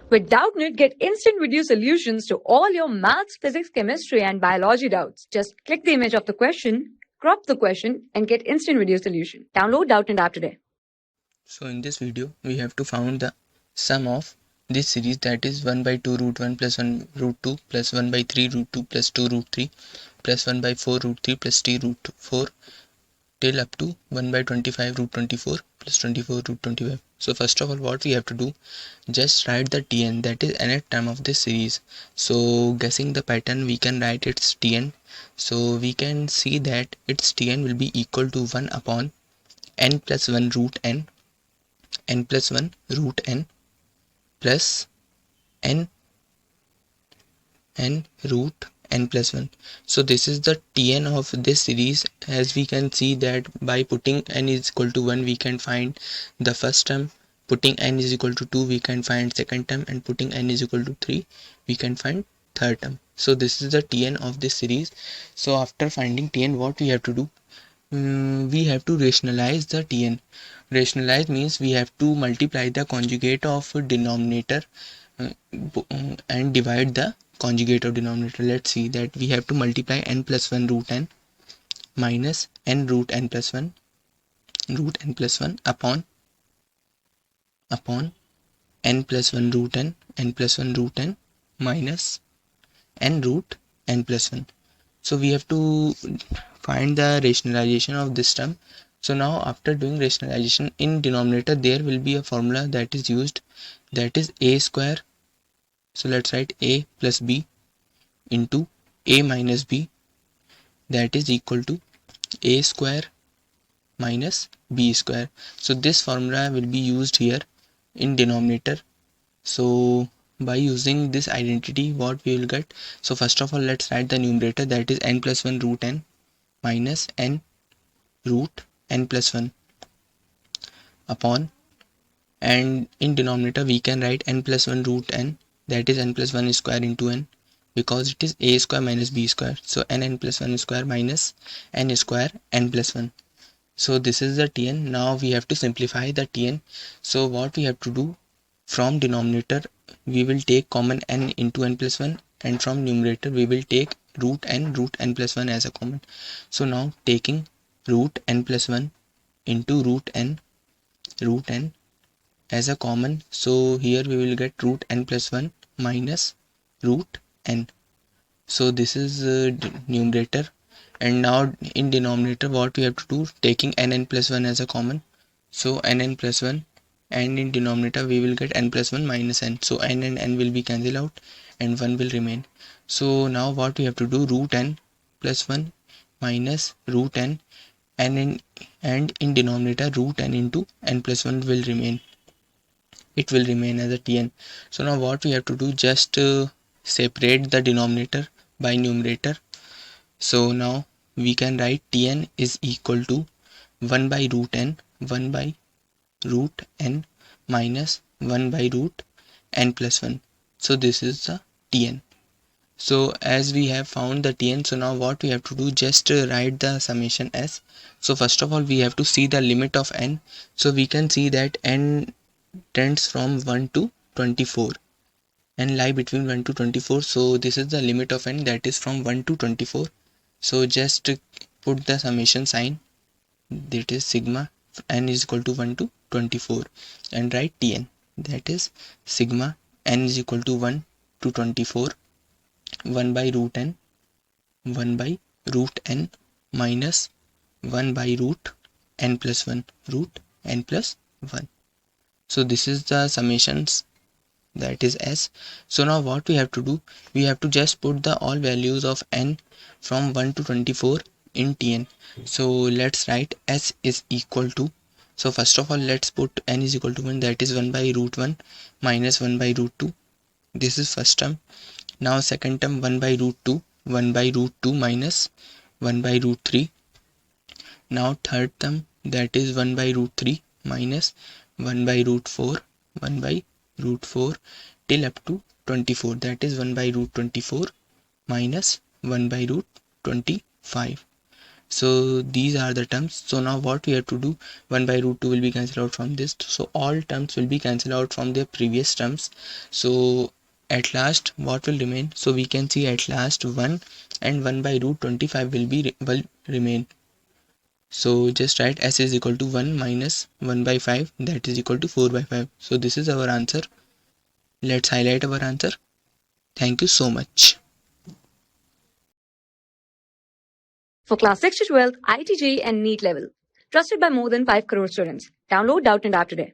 With Doubtnut, get instant video solutions to all your maths, physics, chemistry, and biology doubts. Just click the image of the question, crop the question, and get instant video solution. Download Doubtnut app today. So in this video, we have to find the sum of this series, that is 1 by 2 root 1 plus 1 root 2 plus 1 by 3 root 2 plus 2 root 3 plus 1 by 4 root 3 plus t root 4 till up to 1 by 25 root 24 plus 24 root 25. So first of all, what we have to do, just write the tn, that is nth term of this series. So guessing the pattern, we can write its tn. So we can see that its tn will be equal to 1 upon n plus 1 root n plus 1 root n plus n root n plus 1. So this is the tn of this series. As we can see that by putting n is equal to 1, we can find the first term, putting n is equal to 2, we can find second term, and putting n is equal to 3, we can find third term. So this is the tn of this series. So after finding tn, what we have to do, we have to rationalize the tn. Rationalize means we have to multiply the conjugate of denominator and divide the conjugate of denominator. Let's see that we have to multiply n plus 1 root n minus n root n plus 1 upon n plus 1 root n plus 1 root n minus n root n plus 1. So we have to find the rationalization of this term. So now after doing rationalization, in denominator there will be a formula that is used, that is a square. So let's write a plus b into a minus b, that is equal to a square minus b square. So this formula will be used here in denominator. So by using this identity, what we will get, so first of all, let's write the numerator, that is n plus 1 root n minus n root n plus 1 upon, and in denominator we can write n plus 1 root n, that is n plus 1 square into n, because it is a square minus b square. So n plus 1 square minus n square n plus 1. So this is the tn. Now we have to simplify the tn. So what we have to do, from denominator we will take common n into n plus 1, and from numerator we will take root n plus 1 as a common. So now taking root n plus 1 into root n as a common, so here we will get root n plus 1 minus root n. So this is numerator. And now in denominator, what we have to do, taking n plus 1 as a common, so n plus 1, and in denominator we will get n plus 1 minus n. So n and n will be cancelled out and 1 will remain. So now what we have to do, root n plus 1 minus root n, and in denominator root n into n plus 1 will remain. It will remain as a tn. So now what we have to do, just separate the denominator by numerator. So now we can write tn is equal to 1 by root n minus 1 by root n plus 1. So this is the tn. So as we have found the tn, so now what we have to do, just write the summation as. So first of all, we have to see the limit of n. So we can see that n tends from 1 to 24 and lie between 1 to 24. So this is the limit of n, that is from 1 to 24. So just put the summation sign, that is sigma n is equal to 1 to 24, and write tn, that is sigma n is equal to 1 to 24, 1 by root n minus 1 by root n plus 1, root n plus 1. So this is the summations, that is s. So now what we have to do, we have to just put the all values of n from 1 to 24 in tn. So let's write s is equal to, so first of all let's put n is equal to 1, that is 1 by root 1 minus 1 by root 2. This is first term. Now second term, 1 by root 2 minus 1 by root 3. Now third term, that is 1 by root 3 minus 1 by root 4 till up to 24, that is 1 by root 24 minus 1 by root 25. So these are the terms. So now what we have to do, 1 by root 2 will be cancelled out from this. So all terms will be cancelled out from their previous terms. So at last what will remain? So we can see at last 1 and 1 by root 25 will remain. So just write s is equal to 1 minus 1 by 5, that is equal to 4 by 5. So this is our answer. Let's highlight our answer. Thank you so much. For class 6 to 12, IIT JEE and NEET level. Trusted by more than 5 crore students. Download Doubtnut app today.